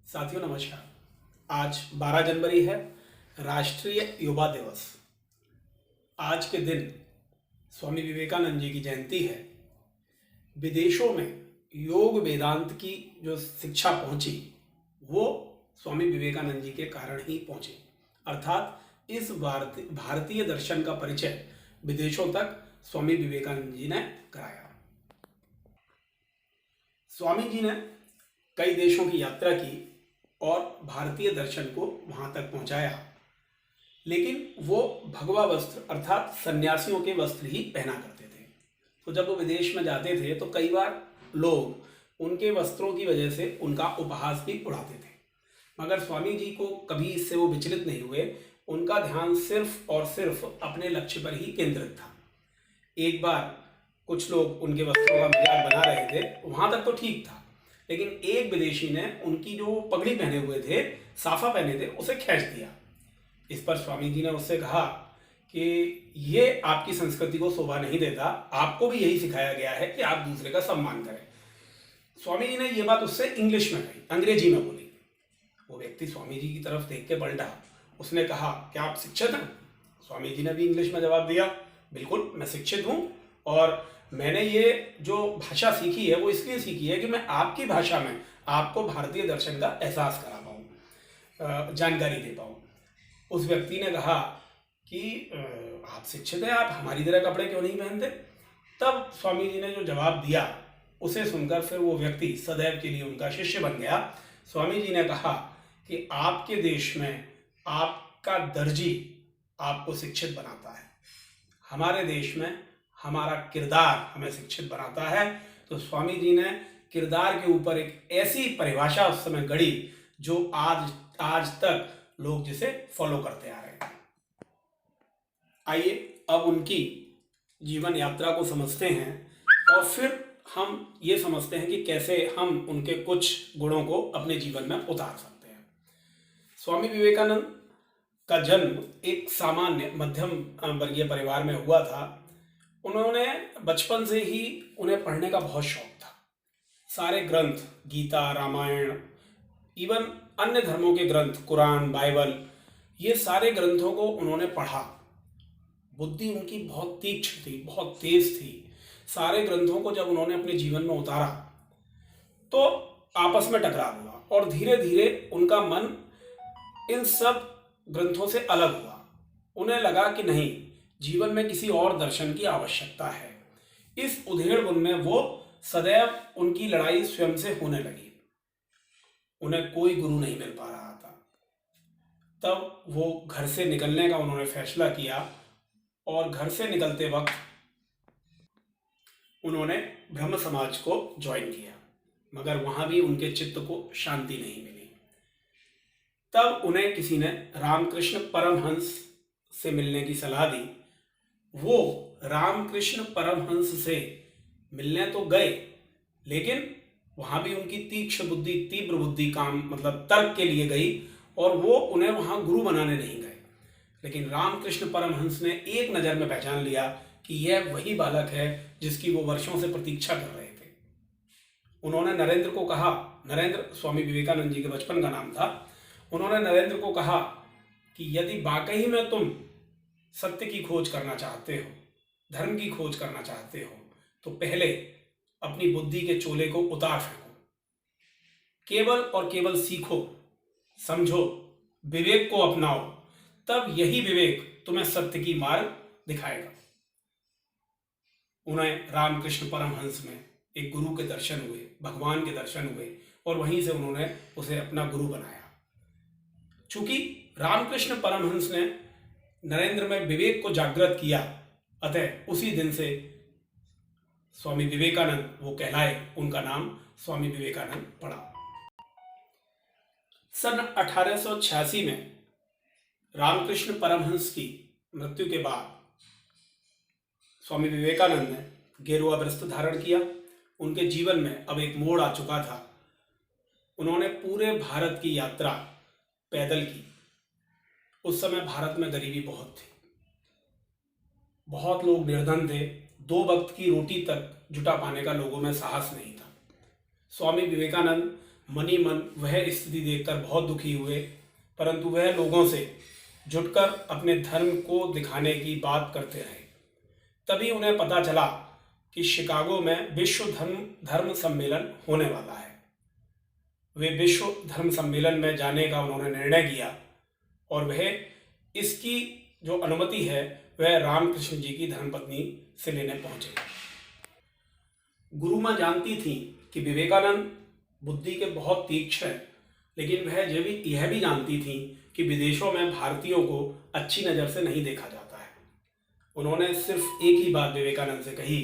साथियों नमस्कार। आज 12 जनवरी है, राष्ट्रीय युवा दिवस। आज के दिन स्वामी विवेकानंद जी की जयंती है। विदेशों में योग वेदांत की जो शिक्षा पहुंची वो स्वामी विवेकानंद जी के कारण ही पहुंची। अर्थात इस भारतीय दर्शन का परिचय विदेशों तक स्वामी विवेकानंद जी ने कराया। स्वामी जी ने कई देशों की यात्रा की और भारतीय दर्शन को वहां तक पहुंचाया, लेकिन वो भगवा वस्त्र अर्थात सन्यासियों के वस्त्र ही पहना करते थे। तो जब वो विदेश में जाते थे तो कई बार लोग उनके वस्त्रों की वजह से उनका उपहास भी उड़ाते थे, मगर स्वामी जी को कभी इससे वो विचलित नहीं हुए। उनका ध्यान सिर्फ और सिर्फ अपने लक्ष्य पर ही केंद्रित था। एक बार कुछ लोग उनके वस्त्रों का मजाक बना रहे थे, वहां तक तो ठीक था, लेकिन एक विदेशी ने उनकी जो पगड़ी पहने हुए थे, साफा पहने थे, उसे खींच दिया। इस पर स्वामी जी ने उससे कहा कि ये आपकी संस्कृति को शोभा नहीं देता, आपको भी यही सिखाया गया है कि आप दूसरे का सम्मान करें। स्वामी जी ने ये बात उससे इंग्लिश में कही, अंग्रेजी में बोली। वो व्यक्ति स्वामी जी की तरफ देख के पलटा। उसने कहा, क्या आप शिक्षित हैं? स्वामी जी ने भी इंग्लिश में जवाब दिया, बिल्कुल मैं शिक्षित हूँ, और मैंने ये जो भाषा सीखी है वो इसलिए सीखी है कि मैं आपकी भाषा में आपको भारतीय दर्शन का एहसास करा पाऊँ, जानकारी दे पाऊँ। उस व्यक्ति ने कहा कि आप शिक्षित हैं, आप हमारी तरह कपड़े क्यों नहीं पहनते? तब स्वामी जी ने जो जवाब दिया उसे सुनकर फिर वो व्यक्ति सदैव के लिए उनका शिष्य बन गया। स्वामी जी ने कहा कि आपके देश में आपका दर्जी आपको शिक्षित बनाता है, हमारे देश में हमारा किरदार हमें शिक्षित बनाता है। तो स्वामी जी ने किरदार के ऊपर एक ऐसी परिभाषा उस समय गढ़ी जो आज तक लोग जिसे फॉलो करते आ रहे हैं। आइए अब उनकी जीवन यात्रा को समझते हैं और फिर हम ये समझते हैं कि कैसे हम उनके कुछ गुणों को अपने जीवन में उतार सकते हैं। स्वामी विवेकानंद का जन्म एक सामान्य मध्यम वर्गीय परिवार में हुआ था। उन्होंने बचपन से ही उन्हें पढ़ने का बहुत शौक था। सारे ग्रंथ, गीता, रामायण, इवन अन्य धर्मों के ग्रंथ, कुरान, बाइबल, ये सारे ग्रंथों को उन्होंने पढ़ा। बुद्धि उनकी बहुत तीक्ष्ण थी, बहुत तेज थी। सारे ग्रंथों को जब उन्होंने अपने जीवन में उतारा तो आपस में टकराव हुआ और धीरे धीरे उनका मन इन सब ग्रंथों से अलग हुआ। उन्हें लगा कि नहीं, जीवन में किसी और दर्शन की आवश्यकता है। इस उधेड़-बुन में वो सदैव उनकी लड़ाई स्वयं से होने लगी। उन्हें कोई गुरु नहीं मिल पा रहा था। तब वो घर से निकलने का उन्होंने फैसला किया और घर से निकलते वक्त उन्होंने ब्रह्म समाज को ज्वाइन किया, मगर वहां भी उनके चित्त को शांति नहीं मिली। तब उन्हें किसी ने रामकृष्ण परमहंस से मिलने की सलाह दी। वो रामकृष्ण परमहंस से मिलने तो गए, लेकिन वहां भी उनकी तीक्ष्ण बुद्धि, तीव्र बुद्धि काम मतलब तर्क के लिए गई और वो उन्हें वहां गुरु बनाने नहीं गए। लेकिन रामकृष्ण परमहंस ने एक नज़र में पहचान लिया कि यह वही बालक है जिसकी वो वर्षों से प्रतीक्षा कर रहे थे। उन्होंने नरेंद्र को कहा, नरेंद्र स्वामी विवेकानंद जी के बचपन का नाम था, उन्होंने नरेंद्र को कहा कि यदि वाकई में तुम सत्य की खोज करना चाहते हो, धर्म की खोज करना चाहते हो, तो पहले अपनी बुद्धि के चोले को उतार फेंको, केवल और केवल सीखो, समझो, विवेक को अपनाओ, तब यही विवेक तुम्हें सत्य की मार्ग दिखाएगा। उन्हें रामकृष्ण परमहंस में एक गुरु के दर्शन हुए, भगवान के दर्शन हुए और वहीं से उन्होंने उसे अपना गुरु बनाया। चूंकि रामकृष्ण परमहंस ने नरेंद्र में विवेक को जागृत किया, अतः उसी दिन से स्वामी विवेकानंद वो कहलाए, उनका नाम स्वामी विवेकानंद पड़ा। सन 1886 में रामकृष्ण परमहंस की मृत्यु के बाद स्वामी विवेकानंद ने गेरुआ वस्त्र धारण किया। उनके जीवन में अब एक मोड़ आ चुका था। उन्होंने पूरे भारत की यात्रा पैदल की। उस समय भारत में गरीबी बहुत थी, बहुत लोग निर्धन थे, 2 वक्त की रोटी तक जुटा पाने का लोगों में साहस नहीं था। स्वामी विवेकानंद मनी मन वह स्थिति देखकर बहुत दुखी हुए, परंतु वह लोगों से जुटकर अपने धर्म को दिखाने की बात करते रहे। तभी उन्हें पता चला कि शिकागो में विश्व धर्म सम्मेलन होने वाला है। वे विश्व धर्म सम्मेलन में जाने का उन्होंने निर्णय किया और वह इसकी जो अनुमति है वह रामकृष्ण जी की धर्मपत्नी से लेने पहुंचे। गुरु माँ जानती थी कि विवेकानंद बुद्धि के बहुत तीक्ष्ण हैं, लेकिन वह यह भी जानती थी कि विदेशों में भारतीयों को अच्छी नज़र से नहीं देखा जाता है। उन्होंने सिर्फ एक ही बात विवेकानंद से कही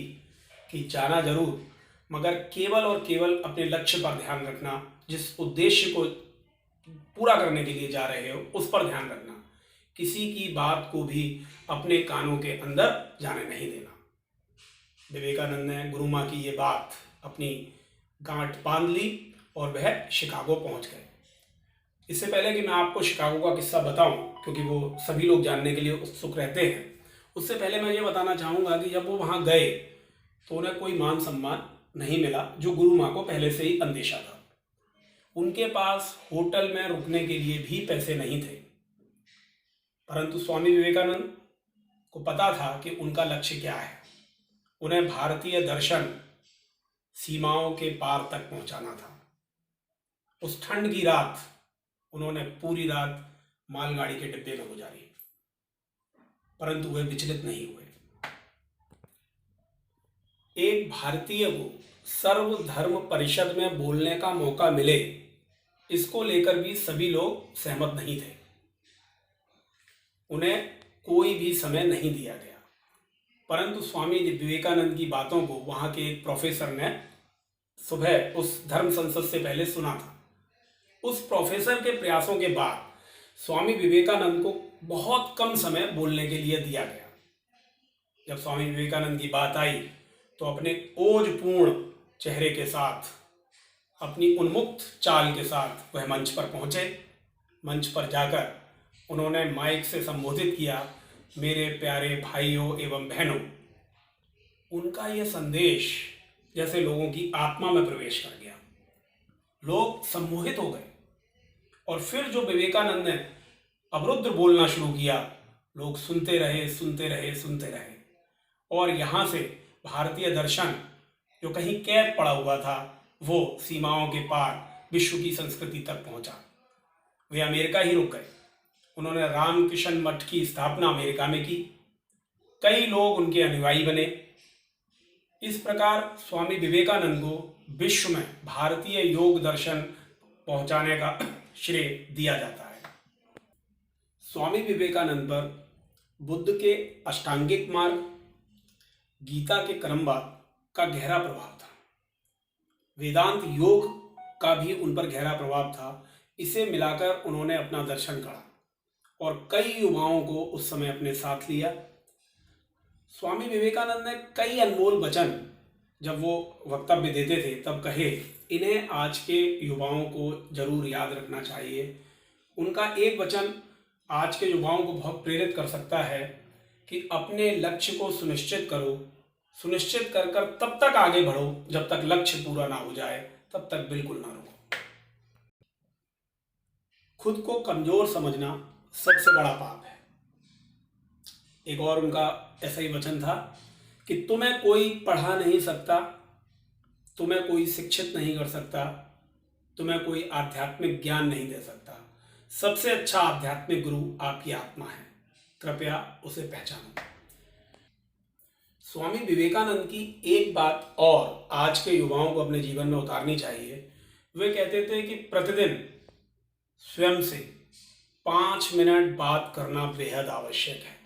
कि जाना जरूर, मगर केवल और केवल अपने लक्ष्य पर ध्यान रखना, जिस उद्देश्य को पूरा करने के लिए जा रहे हो उस पर ध्यान रखना, किसी की बात को भी अपने कानों के अंदर जाने नहीं देना। विवेकानंद ने गुरु माँ की ये बात अपनी गांठ बांध ली और वह शिकागो पहुंच गए। इससे पहले कि मैं आपको शिकागो का किस्सा बताऊं, क्योंकि वो सभी लोग जानने के लिए उत्सुक रहते हैं, उससे पहले मैं ये बताना चाहूँगा कि जब वो वहाँ गए तो उन्हें कोई मान सम्मान नहीं मिला, जो गुरु माँ को पहले से ही अंदेशा था। उनके पास होटल में रुकने के लिए भी पैसे नहीं थे, परंतु स्वामी विवेकानंद को पता था कि उनका लक्ष्य क्या है। उन्हें भारतीय दर्शन सीमाओं के पार तक पहुंचाना था। उस ठंड की रात उन्होंने पूरी रात मालगाड़ी के डिब्बे में गुजारी, परंतु वे विचलित नहीं हुए। एक भारतीय को सर्वधर्म परिषद में बोलने का मौका मिले, इसको लेकर भी सभी लोग सहमत नहीं थे। उन्हें कोई भी समय नहीं दिया गया, परंतु स्वामी विवेकानंद की बातों को वहाँ के एक प्रोफेसर ने सुबह उस धर्म संसद से पहले सुना था। उस प्रोफेसर के प्रयासों के बाद स्वामी विवेकानंद को बहुत कम समय बोलने के लिए दिया गया। जब स्वामी विवेकानंद की बात आई तो अपने ओजपूर्ण चेहरे के साथ, अपनी उन्मुक्त चाल के साथ वह मंच पर पहुंचे। मंच पर जाकर उन्होंने माइक से संबोधित किया, मेरे प्यारे भाइयों एवं बहनों। उनका यह संदेश जैसे लोगों की आत्मा में प्रवेश कर गया। लोग सम्मोहित हो गए और फिर जो विवेकानंद ने अवरुद्ध बोलना शुरू किया, लोग सुनते रहे, सुनते रहे, सुनते रहे। और यहाँ से भारतीय दर्शन जो कहीं कैद पड़ा हुआ था, वो सीमाओं के पार विश्व की संस्कृति तक पहुंचा। वे अमेरिका ही रुक गए। उन्होंने रामकृष्ण मठ की स्थापना अमेरिका में की। कई लोग उनके अनुयायी बने। इस प्रकार स्वामी विवेकानंद को विश्व में भारतीय योग दर्शन पहुंचाने का श्रेय दिया जाता है। स्वामी विवेकानंद पर बुद्ध के अष्टांगिक मार्ग, गीता के क्रमवाद का गहरा प्रभाव था। वेदांत योग का भी उन पर गहरा प्रभाव था। इसे मिलाकर उन्होंने अपना दर्शन गढ़ा और कई युवाओं को उस समय अपने साथ लिया। स्वामी विवेकानंद ने कई अनमोल वचन जब वो वक्तव्य देते थे तब कहे, इन्हें आज के युवाओं को जरूर याद रखना चाहिए। उनका एक वचन आज के युवाओं को बहुत प्रेरित कर सकता है कि अपने लक्ष्य को सुनिश्चित करो, सुनिश्चित कर कर तब तक आगे बढ़ो जब तक लक्ष्य पूरा ना हो जाए, तब तक बिल्कुल ना रुको। खुद को कमजोर समझना सबसे बड़ा पाप है। एक और उनका ऐसा ही वचन था कि तुम्हें कोई पढ़ा नहीं सकता, तुम्हें कोई शिक्षित नहीं कर सकता, तुम्हें कोई आध्यात्मिक ज्ञान नहीं दे सकता। सबसे अच्छा आध्यात्मिक गुरु आपकी आत्मा है, कृपया उसे पहचानो। स्वामी विवेकानंद की एक बात और आज के युवाओं को अपने जीवन में उतारनी चाहिए। वे कहते थे कि प्रतिदिन स्वयं से 5 मिनट बात करना बेहद आवश्यक है।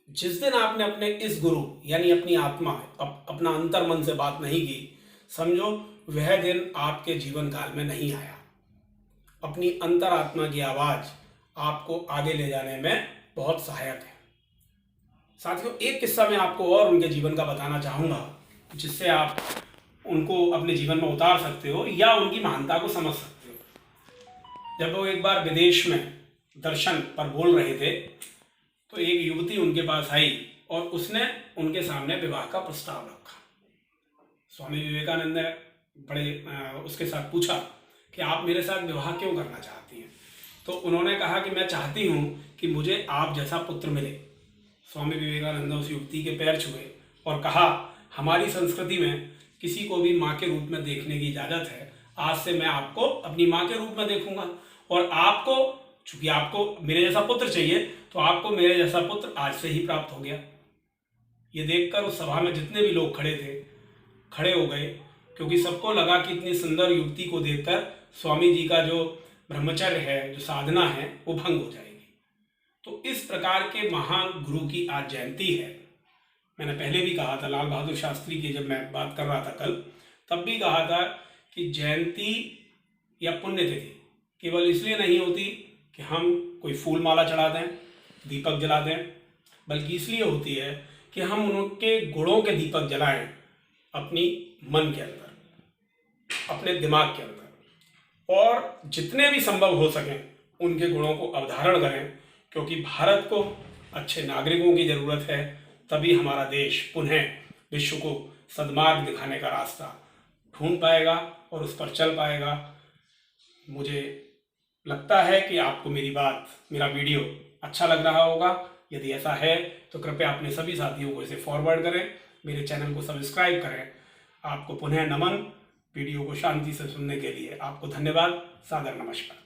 जिस दिन आपने अपने इस गुरु यानी अपनी आत्मा, अपना अंतर्मन से बात नहीं की, समझो वह दिन आपके जीवन काल में नहीं आया। अपनी अंतरात्मा की आवाज आपको आगे ले जाने में बहुत सहायक है। साथियों, एक किस्सा मैं आपको और उनके जीवन का बताना चाहूँगा जिससे आप उनको अपने जीवन में उतार सकते हो या उनकी महानता को समझ सकते हो। जब वो एक बार विदेश में दर्शन पर बोल रहे थे तो एक युवती उनके पास आई और उसने उनके सामने विवाह का प्रस्ताव रखा। स्वामी विवेकानंद ने बड़े उसके साथ पूछा कि आप मेरे साथ विवाह क्यों करना चाहती हैं। तो उन्होंने कहा कि मैं चाहती हूँ कि मुझे आप जैसा पुत्र मिले। स्वामी विवेकानंद उस युवती के पैर छुए और कहा, हमारी संस्कृति में किसी को भी माँ के रूप में देखने की इजाज़त है। आज से मैं आपको अपनी माँ के रूप में देखूंगा और आपको, चूंकि आपको मेरे जैसा पुत्र चाहिए, तो आपको मेरे जैसा पुत्र आज से ही प्राप्त हो गया। ये देखकर उस सभा में जितने भी लोग खड़े थे खड़े हो गए, क्योंकि सबको लगा कि इतनी सुंदर युवती को देखकर स्वामी जी का जो ब्रह्मचर्य है, जो साधना है, वो भंग हो जाएगी। तो इस प्रकार के महान गुरु की आज जयंती है। मैंने पहले भी कहा था, लाल बहादुर शास्त्री की जब मैं बात कर रहा था कल, तब भी कहा था कि जयंती या पुण्यतिथि केवल इसलिए नहीं होती कि हम कोई फूल माला चढ़ा दें, दीपक जला दें, बल्कि इसलिए होती है कि हम उनके गुणों के दीपक जलाएं अपनी मन के अंदर, अपने दिमाग के अंदर, और जितने भी संभव हो सकें उनके गुणों को अवधारण करें, क्योंकि भारत को अच्छे नागरिकों की ज़रूरत है। तभी हमारा देश पुनः विश्व को सद्मार्ग दिखाने का रास्ता ढूंढ पाएगा और उस पर चल पाएगा। मुझे लगता है कि आपको मेरी बात, मेरा वीडियो अच्छा लग रहा होगा। यदि ऐसा है तो कृपया अपने सभी साथियों को इसे फॉरवर्ड करें, मेरे चैनल को सब्सक्राइब करें। आपको पुनः नमन। वीडियो को शांति से सुनने के लिए आपको धन्यवाद। सादर नमस्कार।